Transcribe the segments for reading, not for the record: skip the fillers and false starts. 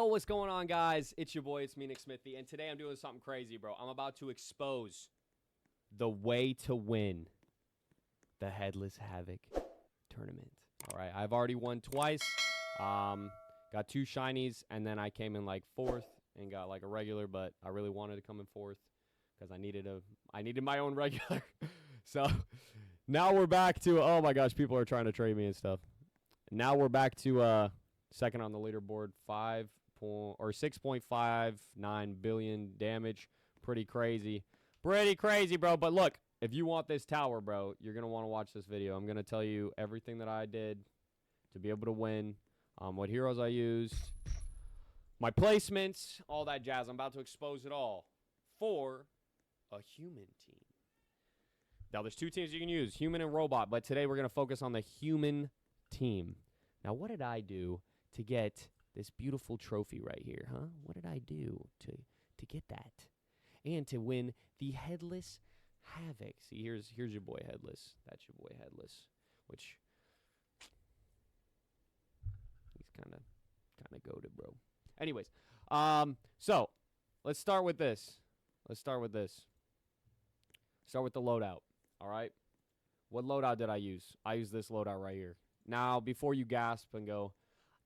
Yo, what's going on, guys? It's your boy, itsmenicksmithy, and today I'm doing something crazy, bro. I'm about to expose the way to win the Headless Havoc tournament. All right, I've already won twice. Got 2 shinies, and then I came in like 4th and got like a regular, but I really wanted to come in 4th because I needed my own regular. So now we're back to, oh my gosh, people are trying to trade me and stuff. Now we're back to second on the leaderboard, 6.59 billion damage. Pretty crazy, bro. But look, if you want this tower, bro, you're gonna want to watch this video. I'm gonna tell you everything that I did to be able to win, what heroes I used, my placements, all that jazz. I'm about to expose it all for a human team. Now, there's 2 teams you can use, human and robot, but today we're gonna focus on the human team. Now, what did I do to get this beautiful trophy right here, huh? What did I do to get that? And to win the Headless Havoc. See, here's your boy Headless. That's your boy Headless, which he's kind of goated, bro. Anyways, so let's start with this. Start with the loadout, all right? What loadout did I use? I used this loadout right here. Now, before you gasp and go,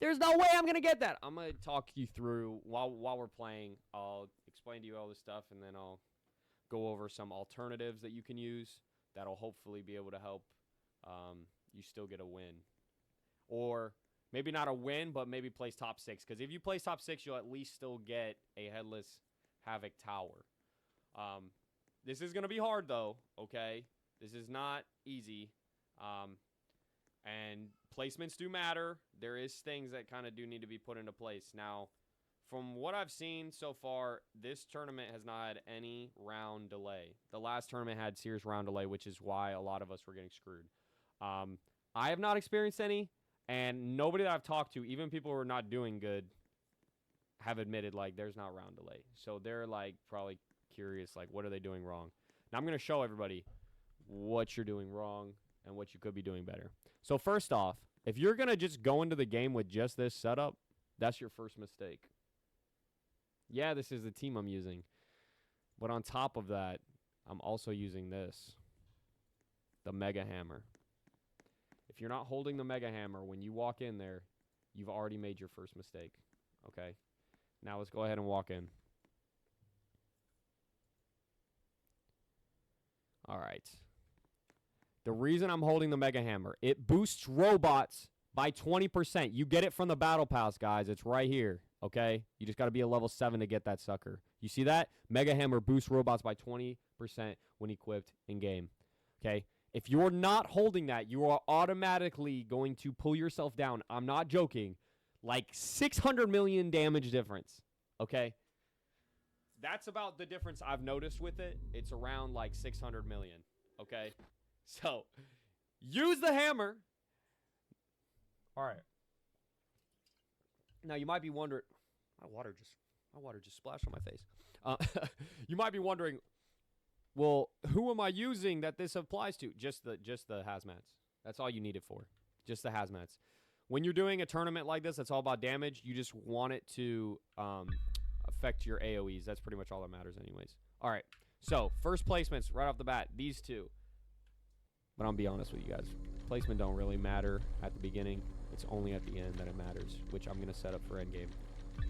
there's no way I'm going to get that, I'm going to talk you through, while we're playing, I'll explain to you all this stuff, and then I'll go over some alternatives that you can use that'll hopefully be able to help you still get a win. Or maybe not a win, but maybe place top 6. Because if you place top 6, you'll at least still get a Headless Havoc tower. This is going to be hard, though, okay? This is not easy. And placements do matter. There is things that kind of do need to be put into place. Now, from what I've seen so far, this tournament has not had any round delay. The last tournament had serious round delay, which is why a lot of us were getting screwed. I have not experienced any, and nobody that I've talked to, even people who are not doing good, have admitted, like, there's not round delay. So they're, like, probably curious, like, what are they doing wrong? Now, I'm going to show everybody what you're doing wrong and what you could be doing better. So first off, if you're going to just go into the game with just this setup, that's your first mistake. Yeah, this is the team I'm using. But on top of that, I'm also using this, the Mega Hammer. If you're not holding the Mega Hammer when you walk in there, you've already made your first mistake. Okay? Now let's go ahead and walk in. All right. The reason I'm holding the Mega Hammer, it boosts robots by 20%. You get it from the Battle Pass, guys. It's right here, okay? You just got to be a level 7 to get that sucker. You see that? Mega Hammer boosts robots by 20% when equipped in-game, okay? If you're not holding that, you are automatically going to pull yourself down. I'm not joking. Like 600 million damage difference, okay? That's about the difference I've noticed with it. It's around like 600 million, okay? So, use the hammer. All right. Now, you might be wondering, my water just splashed on my face. You might be wondering, well, who am I using that this applies to? Just the hazmats. That's all you need it for. Just the hazmats. When you're doing a tournament like this, that's all about damage. You just want it to affect your AoEs. That's pretty much all that matters anyways. All right. So, first placements right off the bat, these 2. But I'll be honest with you guys. Placement don't really matter at the beginning. It's only at the end that it matters, which I'm going to set up for endgame.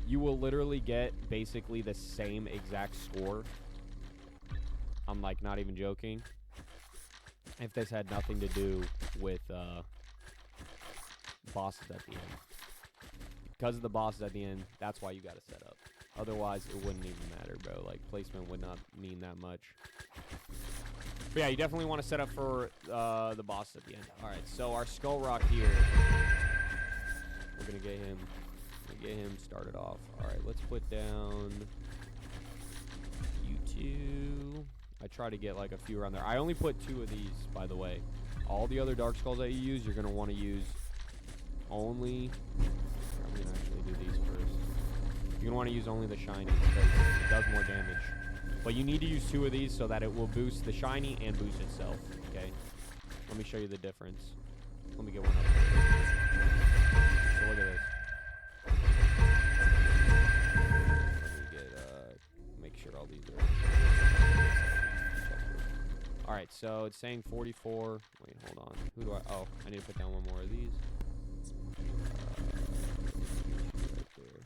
You will literally get basically the same exact score. I'm, like, not even joking. If this had nothing to do with bosses at the end. Because of the bosses at the end, that's why you got to set up. Otherwise, it wouldn't even matter, bro. Like, placement would not mean that much. But yeah, you definitely want to set up for the boss at the end. All right, so our Skull Rock here, we're gonna get him started off. All right, let's put down you 2. I try to get like a few around there. I only put 2 of these, by the way. All the other Dark Skulls that you use, you're gonna want to use only. I'm gonna actually do these first. You're gonna want to use only the shiny because it does more damage. But you need to use 2 of these so that it will boost the shiny and boost itself, okay? Let me show you the difference. Let me get one up. So look at this. all these are. All right, so it's saying 44. Wait, hold on. Who do I? Oh, I need to put down one more of these. Right there.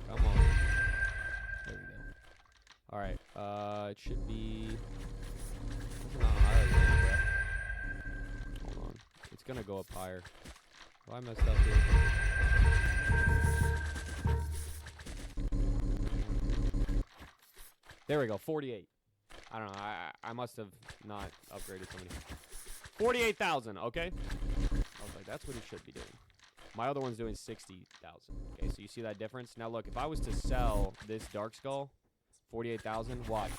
Come on. There we go. All right. It should be. It's not higher than that, bro. Hold on. It's gonna go up higher. Oh, I messed up here. There we go, 48. I don't know, I must have not upgraded somebody. 48,000, okay? I was like, that's what it should be doing. My other one's doing 60,000. Okay, so you see that difference? Now look, if I was to sell this Dark Skull, 48,000, watch.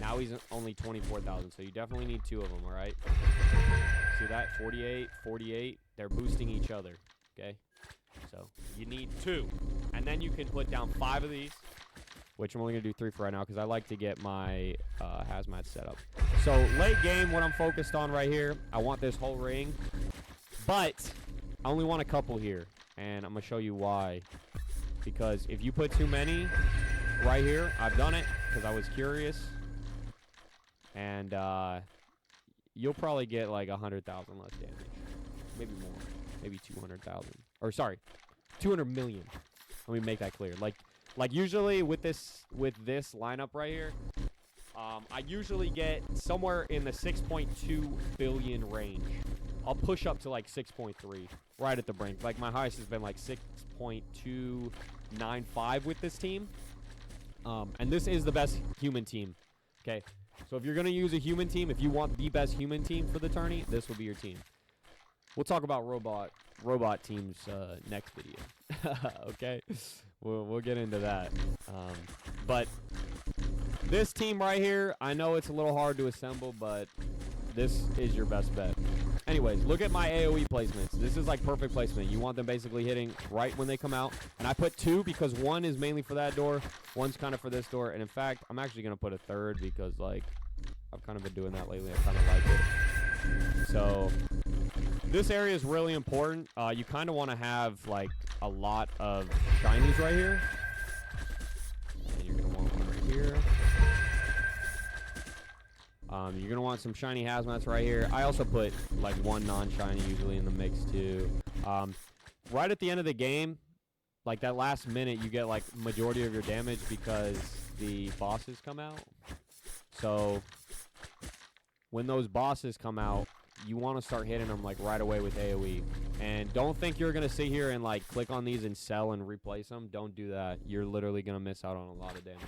Now he's only 24,000, so you definitely need two of them, all right? See that? 48, 48. They're boosting each other, okay? So you need two. And then you can put down 5 of these, which I'm only going to do 3 for right now because I like to get my hazmat set up. So late game, what I'm focused on right here, I want this whole ring, but I only want a couple here, and I'm going to show you why. Because if you put too many right here, I've done it because I was curious, and you'll probably get like 100,000 less damage. Maybe more. Maybe 200,000. Or sorry, 200 million. Let me make that clear. Like usually with this lineup right here, I usually get somewhere in the 6.2 billion range. I'll push up to like 6.3, right at the brink. Like my highest has been like 6.295 with this team. And this is the best human team. Okay, so if you're gonna use a human team, if you want the best human team for the tourney, this will be your team. We'll talk about robot teams next video. Okay, we'll get into that. But this team right here, I know it's a little hard to assemble, but this is your best bet. Anyways, look at my AoE placements. This is like perfect placement. You want them basically hitting right when they come out. And I put 2 because 1 is mainly for that door. 1's kind of for this door. And in fact, I'm actually going to put a 3rd because like I've kind of been doing that lately. I kind of like it. So this area is really important. You kind of want to have like a lot of shinies right here. And you're going to want one right here. You're going to want some shiny hazmats right here. I also put like 1 non-shiny usually in the mix too. Right at the end of the game, like that last minute, you get like majority of your damage because the bosses come out. So when those bosses come out, you want to start hitting them like right away with AoE. And don't think you're going to sit here and like click on these and sell and replace them. Don't do that. You're literally going to miss out on a lot of damage.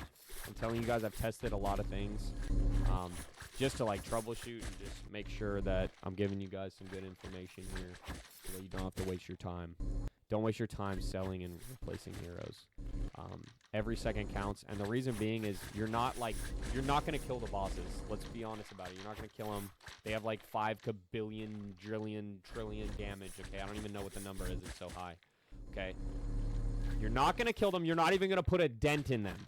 I'm telling you guys, I've tested a lot of things just to like troubleshoot and just make sure that I'm giving you guys some good information here so that you don't have to waste your time. Don't waste your time selling and replacing heroes. Every second counts, and the reason being is you're not going to kill the bosses. Let's be honest about it. You're not going to kill them. They have like 5 kabillion, trillion damage. Okay, I don't even know what the number is. It's so high. Okay, you're not going to kill them. You're not even going to put a dent in them.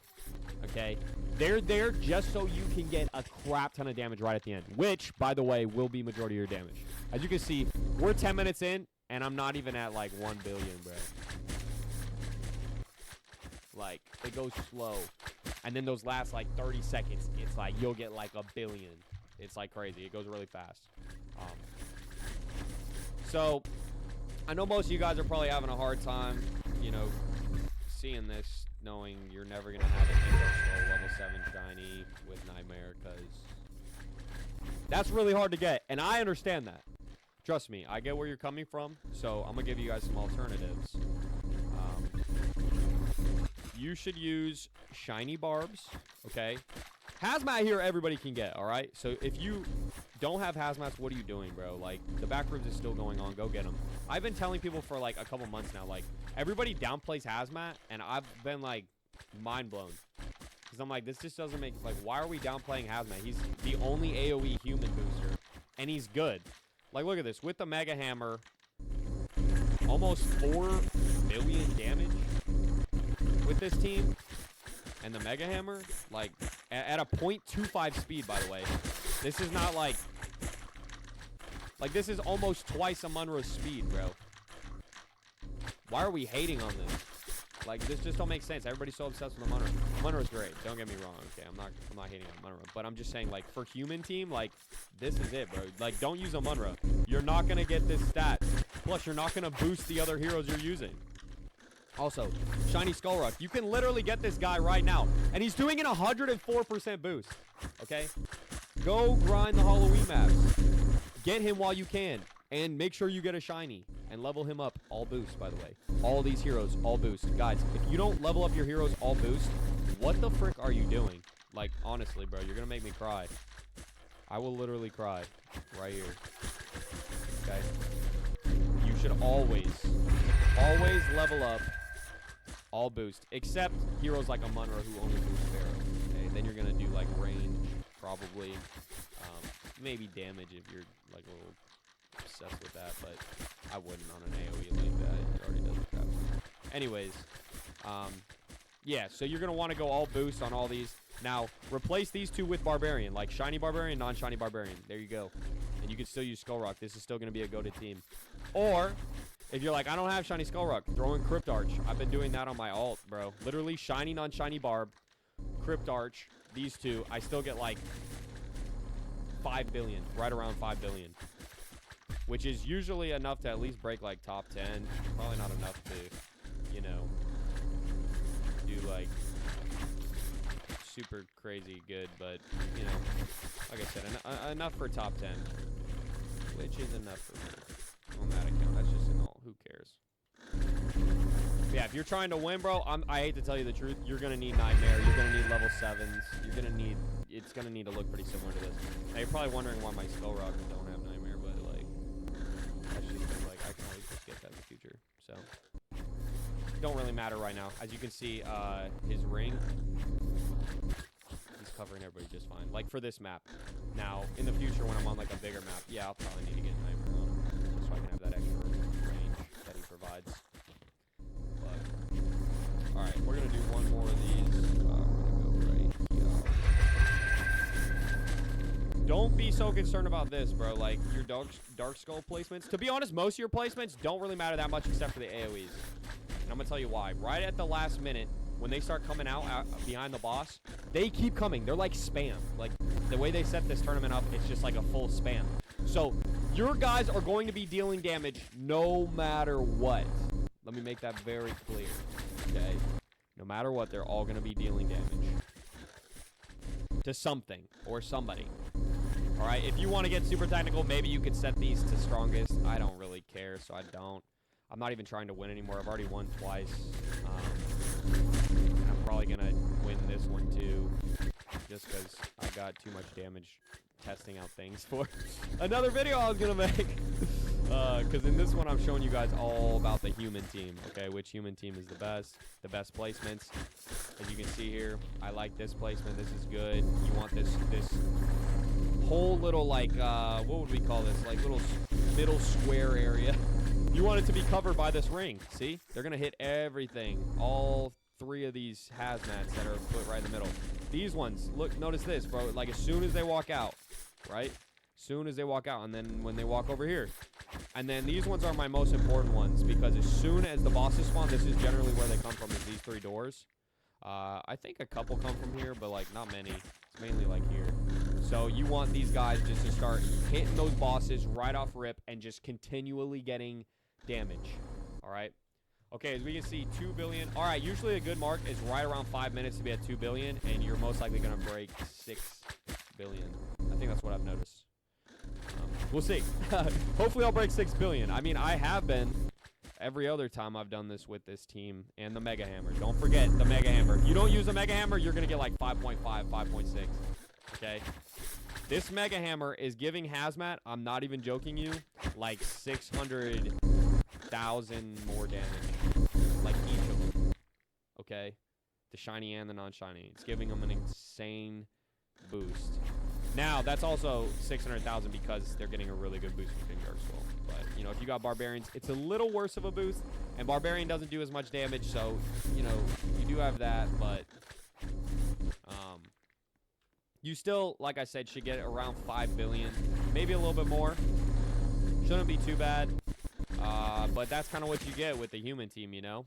Okay, they're there just so you can get a crap ton of damage right at the end, which, by the way, will be majority of your damage. As you can see, we're 10 minutes in, and I'm not even at like 1 billion, bro. Like, it goes slow. And then those last like 30 seconds, it's like you'll get like 1 billion. It's like crazy. It goes really fast. So, I know most of you guys are probably having a hard time, you know, seeing this, knowing you're never going to have an Endo level 7 shiny with Nightmare, because that's really hard to get. And I understand that. Trust me, I get where you're coming from, so I'm going to give you guys some alternatives. You should use shiny barbs, okay? Hazmat here everybody can get, all right? So if you don't have hazmats, what are you doing, bro? Like, the back rooms is still going on. Go get them. I've been telling people for, like, a couple months now, like, everybody downplays hazmat, and I've been, like, mind blown. Because I'm like, this just doesn't make, like, why are we downplaying hazmat? He's the only AoE human booster, and he's good. Like, look at this. With the Mega Hammer, almost 4 million damage with this team. And the Mega Hammer, like, at a 0.25 speed, by the way. This is not, like, this is almost twice a Munro's speed, bro. Why are we hating on this? Like, this just don't make sense. Everybody's so obsessed with the Munra. Munra's great. Don't get me wrong. Okay, I'm not hating on Munra. But I'm just saying, like, for human team, like, this is it, bro. Like, don't use a Munra. You're not going to get this stat. Plus, you're not going to boost the other heroes you're using. Also, Shiny Skullrock. You can literally get this guy right now. And he's doing an 104% boost. Okay? Go grind the Halloween maps. Get him while you can. And make sure you get a shiny. And level him up. All boost, by the way. All these heroes, all boost. Guys, if you don't level up your heroes all boost, what the frick are you doing? Like, honestly, bro, you're gonna make me cry. I will literally cry. Right here. Okay? You should always level up all boost. Except heroes like a Munra who only boost Pharaoh. Okay? Then you're gonna do, like, range, probably. Maybe damage if you're, like, a little obsessed with that, but I wouldn't on an AoE like that. It already does the crap. Anyways, yeah, so you're going to want to go all boost on all these. Now, replace these two with Barbarian, like Shiny Barbarian, non-Shiny Barbarian. There you go. And you can still use Skullrock. This is still going to be a goated team. Or, if you're like, I don't have Shiny Skullrock, throw in Crypt Arch. I've been doing that on my alt, bro. Literally, Shiny, non-Shiny Barb, Crypt Arch, these two. I still get, like, 5 billion, right around 5 billion. Which is usually enough to at least break, like, top 10. Probably not enough to, you know, do, like, super crazy good. But, you know, like I said, enough for top 10. Which is enough for me on that account. That's just an all. Who cares? Yeah, if you're trying to win, bro, I hate to tell you the truth. You're going to need Nightmare. You're going to need level 7s. You're going to need... It's going to need to look pretty similar to this. Now, you're probably wondering why my Skullrock don't have Nightmare, but, like... That's just like, I can always just get that in the future. So, don't really matter right now. As you can see, his ring, he's covering everybody just fine. Like, for this map. Now, in the future, when I'm on, like, a bigger map, yeah, I'll probably need to get Nightmare on him. Just so I can have that extra range that he provides. But, alright, we're going to do one more of these. We're going to go right here. Don't be so concerned about this, bro. Like, your Dark Skull placements. To be honest, most of your placements don't really matter that much except for the AoEs. And I'm going to tell you why. Right at the last minute, when they start coming out behind the boss, they keep coming. They're like spam. Like, the way they set this tournament up, it's just like a full spam. So, your guys are going to be dealing damage no matter what. Let me make that very clear. Okay? No matter what, they're all going to be dealing damage. To something or somebody. Alright, if you want to get super technical, maybe you could set these to strongest. I don't really care, so I don't. I'm not even trying to win anymore. I've already won twice. I'm probably going to win this one too. Just because I got too much damage testing out things for another video I was going to make. Because in this one, I'm showing you guys all about the human team. Okay, which human team is the best placements. As you can see here, I like this placement. This is good. You want this whole little, like, what would we call this? Like, little middle square area. You want it to be covered by this ring. See? They're going to hit everything. All 3 of these hazmats that are put right in the middle. These ones, look, notice this, bro. Like, as soon as they walk out, right? Soon as they walk out, and then when they walk over here. And then these ones are my most important ones, because as soon as the bosses spawn, this is generally where they come from, is these 3 doors. I think a couple come from here, but, like, not many. It's mainly, like, here. So you want these guys just to start hitting those bosses right off rip and just continually getting damage. All right? Okay, as we can see, 2 billion. All right, usually a good mark is right around 5 minutes to be at 2 billion, and you're most likely going to break 6 billion. I think that's what I've noticed. We'll see. Hopefully I'll break 6 billion. I mean, I have been every other time I've done this with this team and the Mega Hammer. Don't forget the Mega Hammer. If you don't use a Mega Hammer, you're going to get like 5.5, 5.6. Okay? This Mega Hammer is giving Hazmat, I'm not even joking you, like 600,000 more damage. Like each of them. Okay? The shiny and the non-shiny. It's giving them an insane boost. Now, that's also 600,000 because they're getting a really good boost from Dark Skull. But, you know, if you got Barbarians, it's a little worse of a boost. And Barbarian doesn't do as much damage, so, you know, you do have that. But, you still, like I said, should get around 5 billion. Maybe a little bit more. Shouldn't be too bad. But that's kind of what you get with the human team, you know?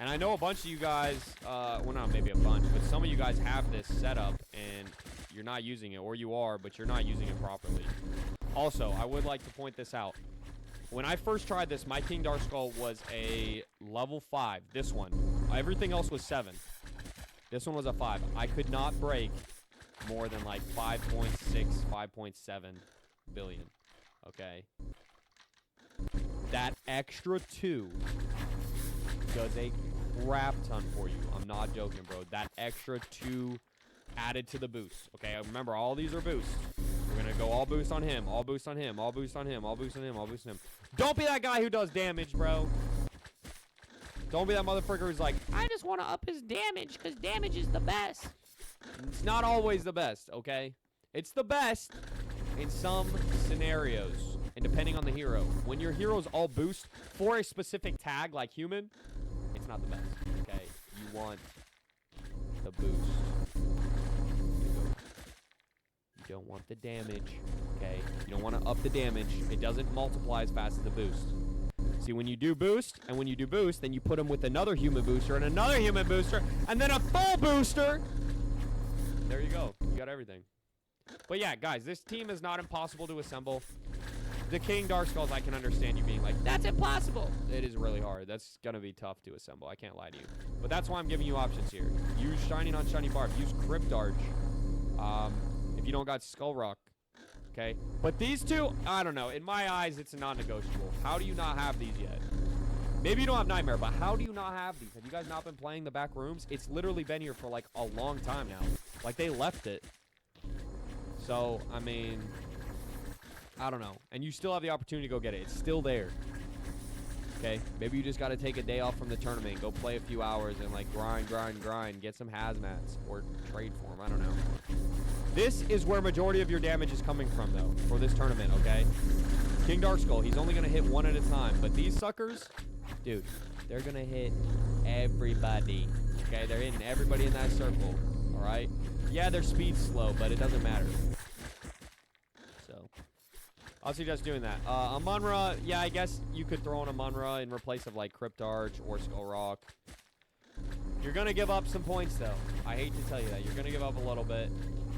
And I know a bunch of you guys, well, not maybe a bunch, but some of you guys have this setup and you're not using it, or you are, but you're not using it properly. Also, I would like to point this out. When I first tried this, my King Dark Skull was a level 5. This one. Everything else was 7. This one was a 5. I could not break more than like 5.6, 5.7 billion. Okay. That extra 2 does a crap ton for you. I'm not joking, bro. That extra 2 added to the boost. Okay, remember, all these are boosts. We're going to go all boost on him, all boost on him, all boost on him, all boost on him, all boost on him. Don't be that guy who does damage, bro. Don't be that motherfucker who's like, I just want to up his damage because damage is the best. It's not always the best, okay? It's the best in some scenarios and depending on the hero. When your heroes all boost for a specific tag like human, it's not the best, okay? You want the boost. You don't want the damage, okay? You don't want to up the damage. It doesn't multiply as fast as the boost. See, when you do boost, and when you do boost, then you put them with another human booster and another human booster, and then a full booster. There you go. You got everything. But yeah, guys, this team is not impossible to assemble. The King Dark Skulls, I can understand you being like, that's impossible. It is really hard. That's going to be tough to assemble. I can't lie to you. But that's why I'm giving you options here. Use Shining on Shiny Barb. Use Crypt Arch. If you don't got Skull Rock. Okay? But these two, I don't know. In my eyes, it's a non-negotiable. How do you not have these yet? Maybe you don't have Nightmare, but how do you not have these? Have you guys not been playing the back rooms? It's literally been here for like a long time now. Like they left it. So, I mean, I don't know. And you still have the opportunity to go get it. It's still there. Okay? Maybe you just got to take a day off from the tournament. Go play a few hours and like grind. Get some hazmats or trade for them. I don't know. This is where majority of your damage is coming from, though, for this tournament, okay? King Dark Skull, he's only going to hit one at a time. But these suckers, dude, they're going to hit everybody, okay? They're hitting everybody in that circle, all right? Yeah, their speed's slow, but it doesn't matter. So, I'll suggest doing that. Amun-Ra, yeah, I guess you could throw in Amun-Ra in replace of, like, Crypt Arch or Skull Rock. You're going to give up some points, though. I hate to tell you that. You're going to give up a little bit.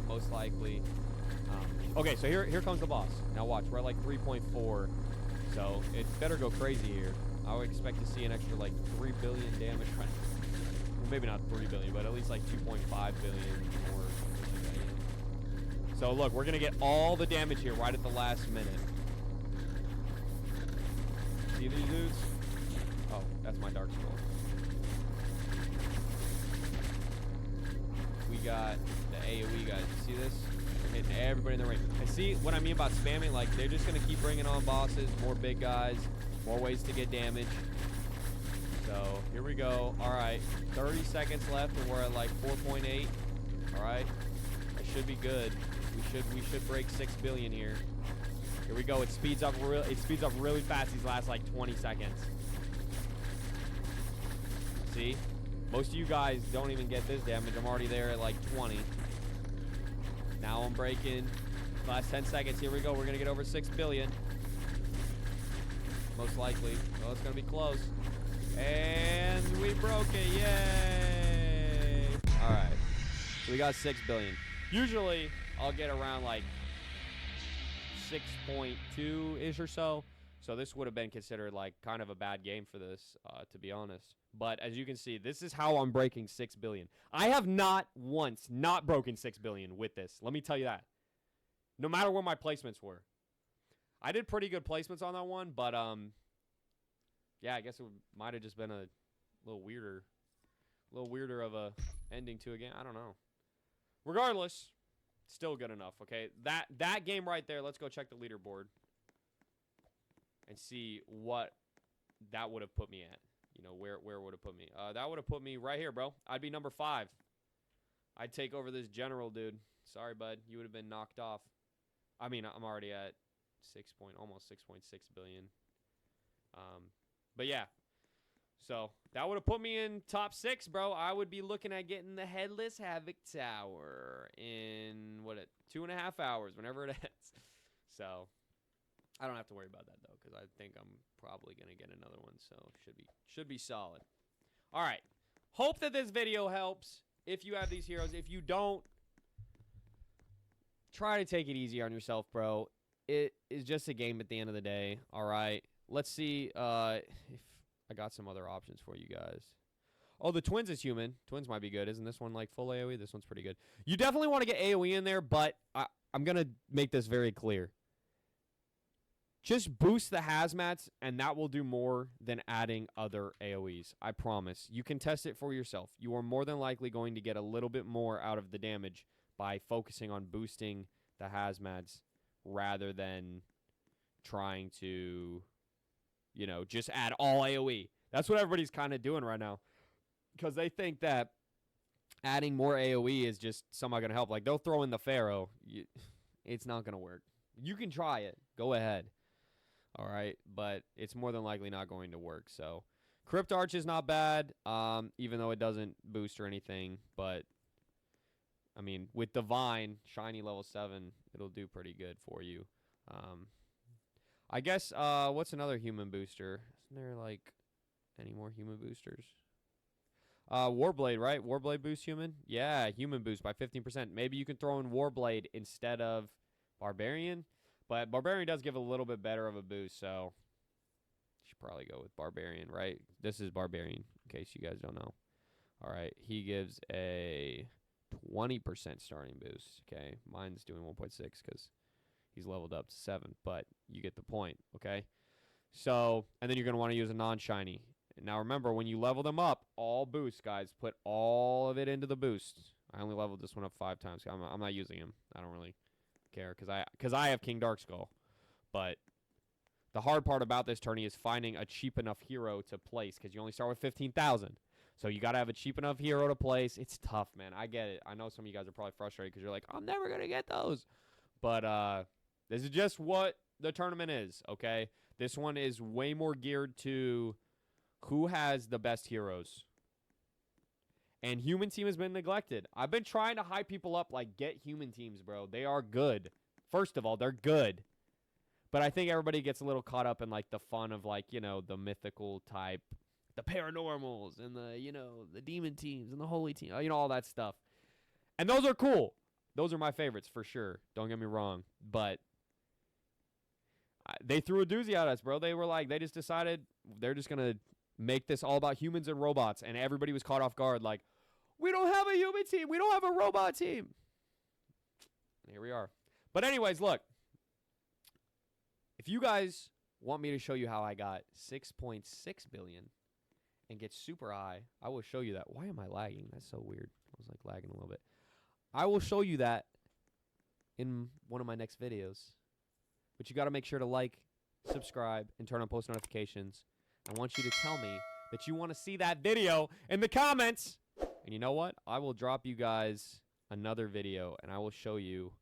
Most likely. Okay, so here comes the boss. Now watch, we're at like 3.4, so it better go crazy here. I would expect to see an extra like 3 billion damage. Well, maybe not 3 billion, but at least like 2.5 billion or. So look, we're gonna get all the damage here right at the last minute. See these dudes? Oh, that's my Dark Skull. We got the AoE guys. You see this? They're hitting everybody in the ring. And see what I mean about spamming? Like, they're just going to keep bringing on bosses, more big guys, more ways to get damage. So, here we go. All right. 30 seconds left, and we're at like 4.8. All right. That should be good. We should break 6 billion here. Here we go. It speeds up really fast these last like 20 seconds. See? Most of you guys don't even get this damage. I'm already there at like 20. Now I'm breaking. Last 10 seconds. Here we go. We're going to get over 6 billion. Most likely. Oh, it's going to be close. And we broke it. Yay! All right. So we got 6 billion. Usually, I'll get around like 6.2-ish or so. So this would have been considered like kind of a bad game for this, to be honest. But as you can see, this is how I'm breaking 6 billion. I have not once not broken 6 billion with this. Let me tell you that. No matter what my placements were. I did pretty good placements on that one, but yeah, I guess it might have just been a little weirder of a ending to a game. I don't know. Regardless, still good enough, okay? That game right there, let's go check the leaderboard and see what that would have put me at. You know, where would it put me? That would have put me right here, bro. I'd be number 5. I'd take over this general, dude. Sorry, bud. You would have been knocked off. I mean, I'm already at almost 6.6 billion. But yeah. So, that would have put me in top 6, bro. I would be looking at getting the headless havoc tower in, 2.5 hours, whenever it ends. So, I don't have to worry about that, though, because I think I'm probably going to get another one, so should be solid. All right. Hope that this video helps if you have these heroes. If you don't, try to take it easy on yourself, bro. It is just a game at the end of the day. All right. Let's see if I got some other options for you guys. Oh, the Twins is human. Twins might be good. Isn't this one like full AoE? This one's pretty good. You definitely want to get AoE in there, but I'm going to make this very clear. Just boost the hazmats, and that will do more than adding other AoEs. I promise. You can test it for yourself. You are more than likely going to get a little bit more out of the damage by focusing on boosting the hazmats rather than trying to, you know, just add all AoE. That's what everybody's kind of doing right now because they think that adding more AoE is just somehow going to help. Like, they'll throw in the Pharaoh. It's not going to work. You can try it. Go ahead. All right, but it's more than likely not going to work. So, Crypt Arch is not bad, even though it doesn't boost or anything. But, I mean, with Divine, Shiny level 7, it'll do pretty good for you. I guess, what's another human booster? Isn't there, like, any more human boosters? Warblade, right? Warblade boosts human? Yeah, human boost by 15%. Maybe you can throw in Warblade instead of Barbarian. But Barbarian does give a little bit better of a boost, so you should probably go with Barbarian, right? This is Barbarian, in case you guys don't know. All right, he gives a 20% starting boost. Okay, mine's doing 1.6 because he's leveled up to 7, but you get the point, okay? So, and then you're going to want to use a non-shiny. Now, remember, when you level them up, all boosts, guys, put all of it into the boost. I only leveled this one up 5 times. I'm not using him. I don't really care because I have King Darkskull. But the hard part about this tourney is finding a cheap enough hero to place because you only start with 15,000. So you got to have a cheap enough hero to place. It's tough, man. I get it. I know some of you guys are probably frustrated because you're like, I'm never going to get those. But this is just what the tournament is, okay? This one is way more geared to who has the best heroes. And human team has been neglected. I've been trying to hype people up like, get human teams, bro. They are good. First of all, they're good. But I think everybody gets a little caught up in like the fun of like, you know, the mythical type, the paranormals and the, you know, the demon teams and the holy team, you know, all that stuff. And those are cool. Those are my favorites for sure. Don't get me wrong. But they threw a doozy at us, bro. They were like, they just decided they're just going to make this all about humans and robots. And everybody was caught off guard like, we don't have a human team. We don't have a robot team. And here we are. But anyways, look. If you guys want me to show you how I got 6.6 billion and get super high, I will show you that. Why am I lagging? That's so weird. I was like lagging a little bit. I will show you that in one of my next videos. But you got to make sure to like, subscribe, and turn on post notifications. I want you to tell me that you want to see that video in the comments. And you know what? I will drop you guys another video, and I will show you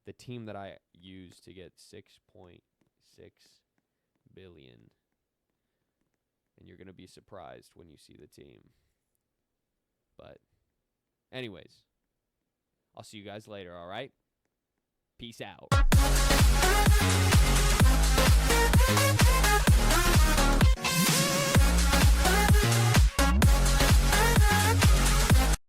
the team that I used to get 6.6 billion. And you're going to be surprised when you see the team. But anyways, I'll see you guys later, all right? Peace out.